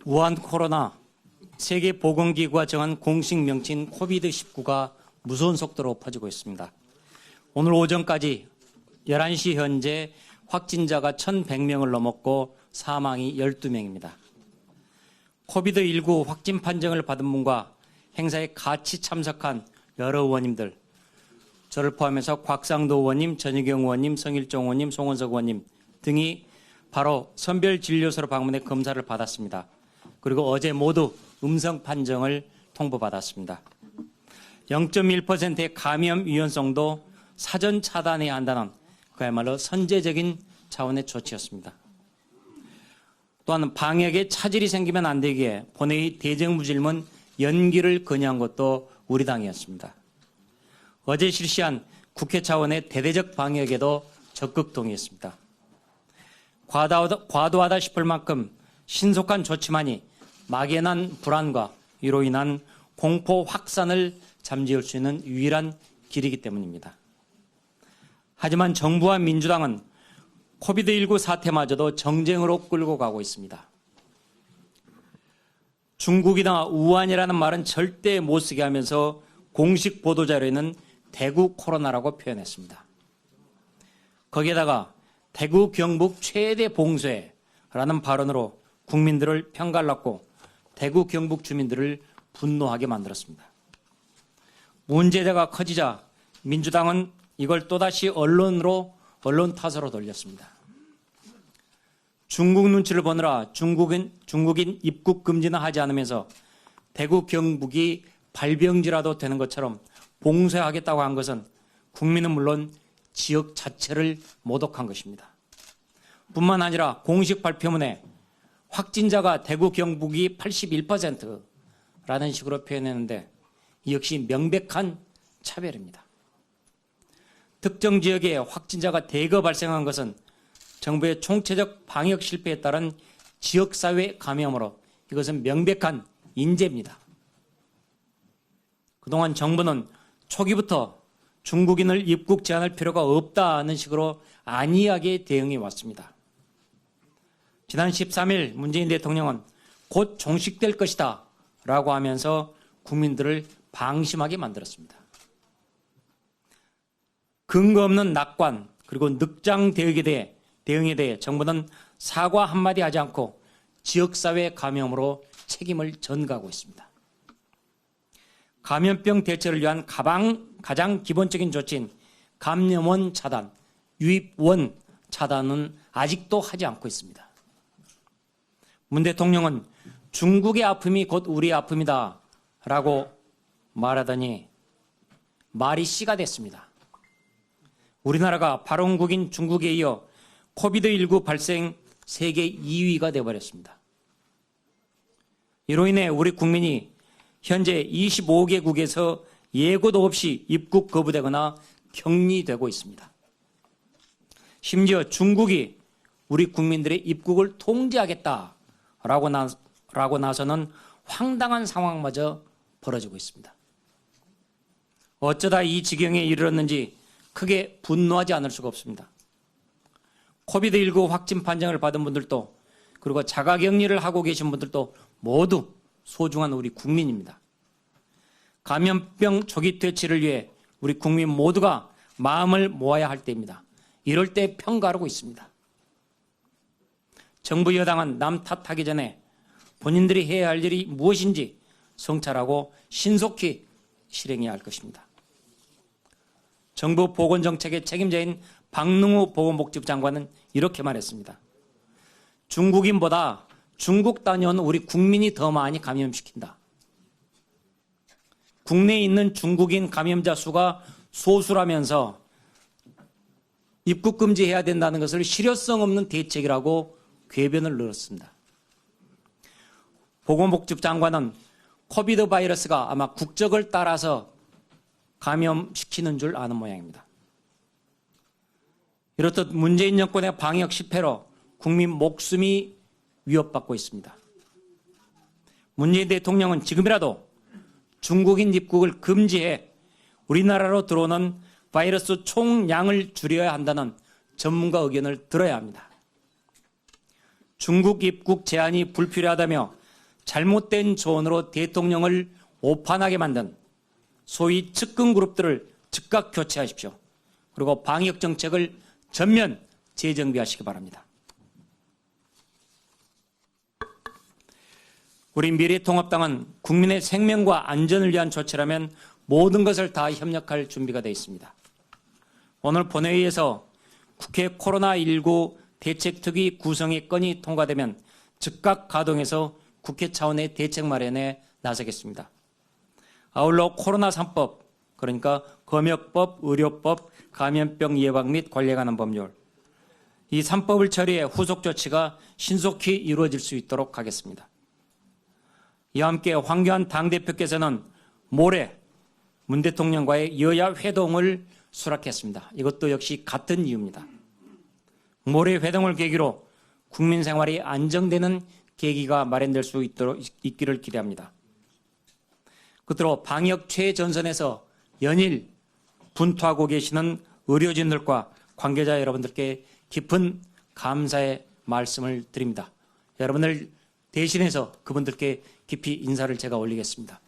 우한 코로나 세계보건기구가 정한 공식 명칭인 코비드-19가 무서운 속도로 퍼지고 있습니다. 오늘 오전까지 11시 현재 확진자가 1,100명을 넘었고 사망이 12명입니다. 코비드-19 확진 판정을 받은 분과 행사에 같이 참석한 여러 의원님들, 저를 포함해서 곽상도 의원님, 전희경 의원님, 성일종 의원님, 송원석 의원님 등이 바로 선별진료소로 방문해 검사를 받았습니다. 그리고 어제 모두 음성 판정을 통보받았습니다. 0.1%의 감염 위험성도 사전 차단해야 한다는 그야말로 선제적인 차원의 조치였습니다. 또한 방역에 차질이 생기면 안 되기에 본회의 대정부질문 연기를 건의한 것도 우리 당이었습니다. 어제 실시한 국회 차원의 대대적 방역에도 적극 동의했습니다. 과도하다 싶을 만큼 신속한 조치만이 막연한 불안과 이로 인한 공포 확산을 잠재울 수 있는 유일한 길이기 때문입니다. 하지만 정부와 민주당은 코비드-19 사태마저도 정쟁으로 끌고 가고 있습니다. 중국이나 우한이라는 말은 절대 못 쓰게 하면서 공식 보도자료에는 대구 코로나라고 표현했습니다. 거기에다가 대구 경북 최대 봉쇄라는 발언으로 국민들을 편갈랐고 대구 경북 주민들을 분노하게 만들었습니다. 문제가 커지자 민주당은 이걸 또다시 언론 탓으로 돌렸습니다. 중국 눈치를 보느라 중국인 입국 금지는 하지 않으면서 대구 경북이 발병지라도 되는 것처럼 봉쇄하겠다고 한 것은 국민은 물론 지역 자체를 모독한 것입니다. 뿐만 아니라 공식 발표문에 확진자가 대구 경북이 81%라는 식으로 표현했는데 이 역시 명백한 차별입니다. 특정 지역에 확진자가 대거 발생한 것은 정부의 총체적 방역 실패에 따른 지역사회 감염으로 이것은 명백한 인재입니다. 그동안 정부는 초기부터 중국인을 입국 제한할 필요가 없다는 식으로 안이하게 대응해 왔습니다. 지난 13일 문재인 대통령은 곧 종식될 것이다 라고 하면서 국민들을 방심하게 만들었습니다. 근거 없는 낙관 그리고 늑장 대응에 대해 정부는 사과 한마디 하지 않고 지역사회 감염으로 책임을 전가하고 있습니다. 감염병 대처를 위한 가장 기본적인 조치인 감염원 차단, 유입원 차단은 아직도 하지 않고 있습니다. 문 대통령은 중국의 아픔이 곧 우리의 아픔이다 라고 말하더니 말이 씨가 됐습니다. 우리나라가 발원국인 중국에 이어 코비드-19 발생 세계 2위가 되어버렸습니다. 이로 인해 우리 국민이 현재 25개국에서 예고도 없이 입국 거부되거나 격리되고 있습니다. 심지어 중국이 우리 국민들의 입국을 통제하겠다라고 나서는 황당한 상황마저 벌어지고 있습니다. 어쩌다 이 지경에 이르렀는지 크게 분노하지 않을 수가 없습니다. 코비드-19 확진 판정을 받은 분들도 그리고 자가격리를 하고 계신 분들도 모두 소중한 우리 국민입니다. 감염병 초기 퇴치를 위해 우리 국민 모두가 마음을 모아야 할 때입니다. 이럴 때 편가르고 있습니다. 정부 여당은 남 탓하기 전에 본인들이 해야 할 일이 무엇인지 성찰하고 신속히 실행해야 할 것입니다. 정부 보건정책의 책임자인 박능우 보건복지부 장관은 이렇게 말했습니다. 중국인보다 중국 다녀온 우리 국민이 더 많이 감염시킨다. 국내에 있는 중국인 감염자 수가 소수라면서 입국 금지해야 된다는 것을 실효성 없는 대책이라고 궤변을 늘었습니다. 보건복지부 장관은 코비드 바이러스가 아마 국적을 따라서 감염시키는 줄 아는 모양입니다. 이렇듯 문재인 정권의 방역 실패로 국민 목숨이 위협받고 있습니다. 문재인 대통령은 지금이라도 중국인 입국을 금지해 우리나라로 들어오는 바이러스 총량을 줄여야 한다는 전문가 의견을 들어야 합니다. 중국 입국 제한이 불필요하다며 잘못된 조언으로 대통령을 오판하게 만든 소위 측근 그룹들을 즉각 교체하십시오. 그리고 방역 정책을 전면 재정비하시기 바랍니다. 우리 미래통합당은 국민의 생명과 안전을 위한 조치라면 모든 것을 다 협력할 준비가 되어 있습니다. 오늘 본회의에서 국회 코로나19 대책특위 구성의 건이 통과되면 즉각 가동해서 국회 차원의 대책 마련에 나서겠습니다. 아울러 코로나 3법, 그러니까 검역법, 의료법, 감염병 예방 및 관리에 관한 법률, 이 3법을 처리해 후속 조치가 신속히 이루어질 수 있도록 하겠습니다. 이와 함께 황교안 당대표께서는 모레 문 대통령과의 여야 회동을 수락했습니다. 이것도 역시 같은 이유입니다. 모레 회동을 계기로 국민 생활이 안정되는 계기가 마련될 수 있기를 기대합니다. 끝으로 방역 최전선에서 연일 분투하고 계시는 의료진들과 관계자 여러분들께 깊은 감사의 말씀을 드립니다. 여러분을 대신해서 그분들께 깊이 인사를 제가 올리겠습니다.